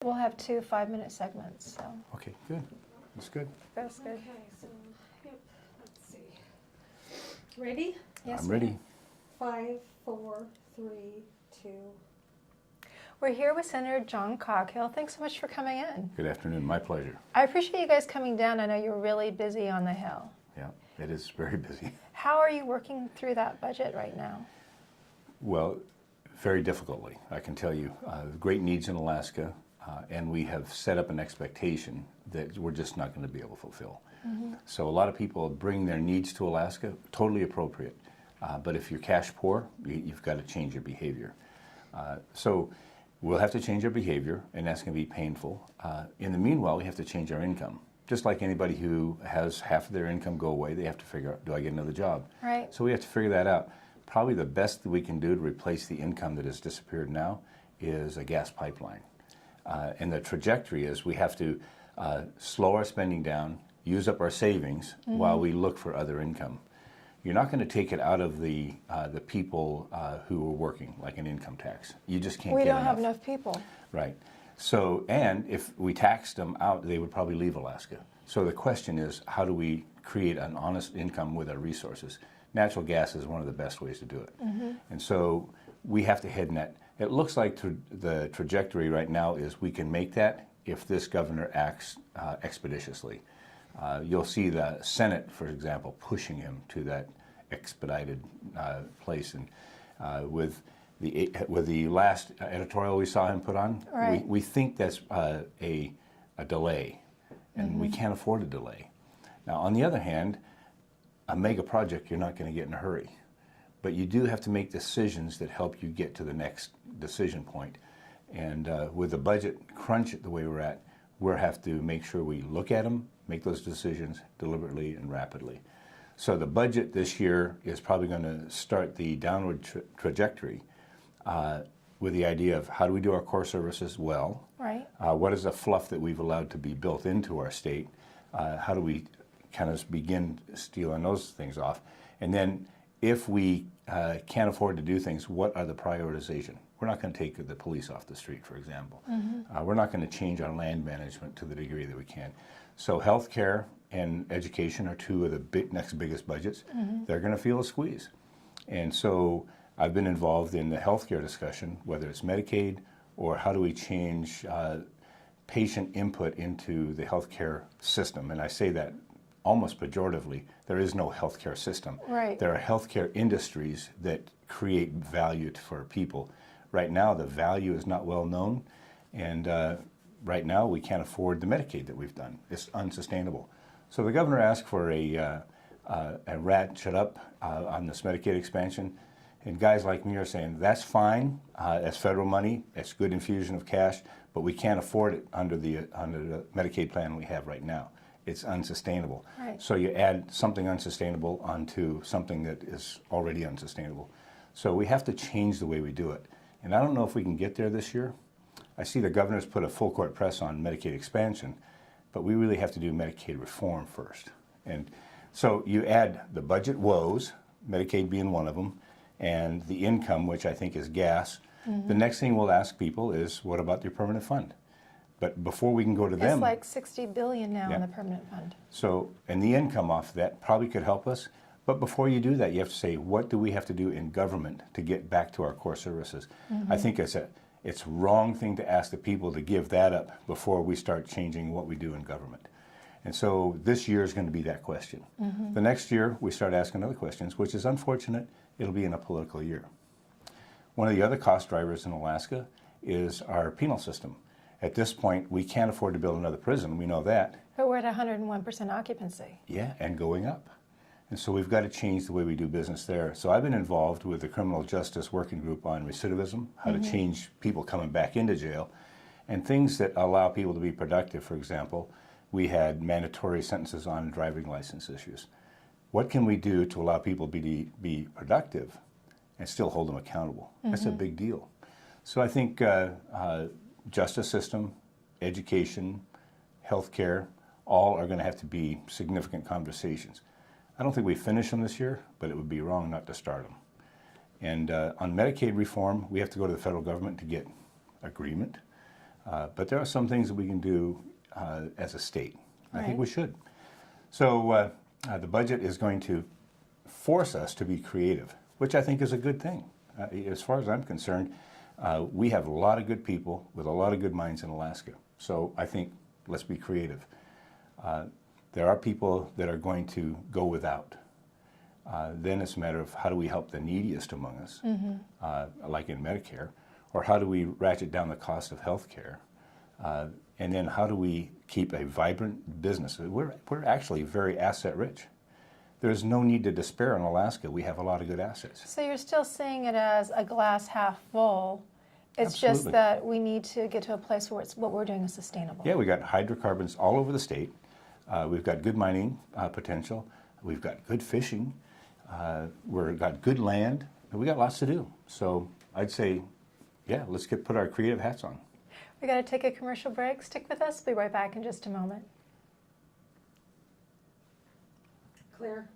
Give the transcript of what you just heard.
We'll have 2 5-minute segments. So. Okay, good. That's good. That's good. Okay, so, yep, let's see. Ready? Yes, I'm ready. 5, 4, 3, 2. We're here with Senator John Coghill. Thanks so much for coming in. Good afternoon. My pleasure. I appreciate you guys coming down. I know you're really busy on the Hill. Yeah, it is very busy. How are you working through that budget right now? Well, very difficultly, I can tell you. Great needs in Alaska, and we have set up an expectation that we're just not going to be able to fulfill. So a lot of people bring their needs to Alaska, totally appropriate. But if you're cash poor, you've got to change your behavior. So we'll have to change our behavior, and that's going to be painful. In the meanwhile, we have to change our income. Just like anybody who has half of their income go away, they have to figure out, do I get another job? Right. So we have to figure that out. Probably the best that we can do to replace the income that has disappeared now is a gas pipeline. And the trajectory is we have to slow our spending down, use up our savings while we look for other income. You're not going to take it out of the people who are working, like an income tax. You just can't get enough. We don't have enough people. Right. So, and if we taxed them out, they would probably leave Alaska. So the question is, how do we create an honest income with our resources? Natural gas is one of the best ways to do it. And so we have to head in that. It looks like the trajectory right now is we can make that if this governor acts expeditiously. You'll see the Senate, for example, pushing him to that expedited place. And with the last editorial we saw him put on, right. we think that's a delay, and we can't afford a delay. Now, on the other hand, a mega project you're not going to get in a hurry, but you do have to make decisions that help you get to the next decision point. And with the budget crunch the way we're at, we'll have to make sure we look at them, make those decisions deliberately and rapidly. So the budget this year is probably going to start the downward trajectory with the idea of how do we do our core services well? Right. What is the fluff that we've allowed to be built into our state? How do we kind of begin stealing those things off? And then if we can't afford to do things, what are the prioritization? We're not going to take the police off the street, for example. We're not going to change our land management to the degree that we can. So healthcare and education are two of the next biggest budgets. They're going to feel a squeeze. And so I've been involved in the healthcare discussion, whether it's Medicaid or how do we change patient input into the healthcare system. And I say that almost pejoratively. There is no healthcare system. Right. There are healthcare industries that create value for people. Right now, the value is not well known, and right now we can't afford the Medicaid that we've done. It's unsustainable. So the governor asked for a ratchet up on this Medicaid expansion, and guys like me are saying that's fine. That's federal money. It's good infusion of cash, but we can't afford it under the Medicaid plan we have right now. It's unsustainable. Right. So you add something unsustainable onto something that is already unsustainable. So we have to change the way we do it. And I don't know if we can get there this year. I see the governor's put a full court press on Medicaid expansion, but we really have to do Medicaid reform first. And so you add the budget woes, Medicaid being one of them, and the income, which I think is gas. The next thing we'll ask people is, what about your permanent fund? But before we can go to them... It's like $60 billion now in the permanent fund. So, and the income off of that probably could help us. But before you do that, you have to say, what do we have to do in government to get back to our core services? I think it's a wrong thing to ask the people to give that up before we start changing what we do in government. And so this year is going to be that question. The next year, we start asking other questions, which is unfortunate. It'll be in a political year. One of the other cost drivers in Alaska is our penal system. At this point, we can't afford to build another prison. We know that. But we're at 101% occupancy. Yeah, and going up. And so we've got to change the way we do business there. So I've been involved with the Criminal Justice Working Group on recidivism, how to change people coming back into jail, and things that allow people to be productive. For example, we had mandatory sentences on driving license issues. What can we do to allow people to be productive and still hold them accountable? That's a big deal. So I think justice system, education, healthcare, all are going to have to be significant conversations. I don't think we finish them this year, but it would be wrong not to start them. And on Medicaid reform, we have to go to the federal government to get agreement. But there are some things that we can do as a state. I think Right. we should. So the budget is going to force us to be creative, which I think is a good thing. As far as I'm concerned, we have a lot of good people with a lot of good minds in Alaska. So I think let's be creative. There are people that are going to go without. Then it's a matter of how do we help the neediest among us, like in Medicare, or how do we ratchet down the cost of health care? And then how do we keep a vibrant business? We're actually very asset rich. There's no need to despair in Alaska. We have a lot of good assets. So you're still seeing it as a glass half full. It's just Absolutely. that we need to get to a place where what we're doing is sustainable. Yeah, we got hydrocarbons all over the state. We've got good mining potential. We've got good fishing. We've got good land. We got lots to do. So I'd say, yeah, let's put our creative hats on. We got to take a commercial break. Stick with us. Be right back in just a moment. Clear.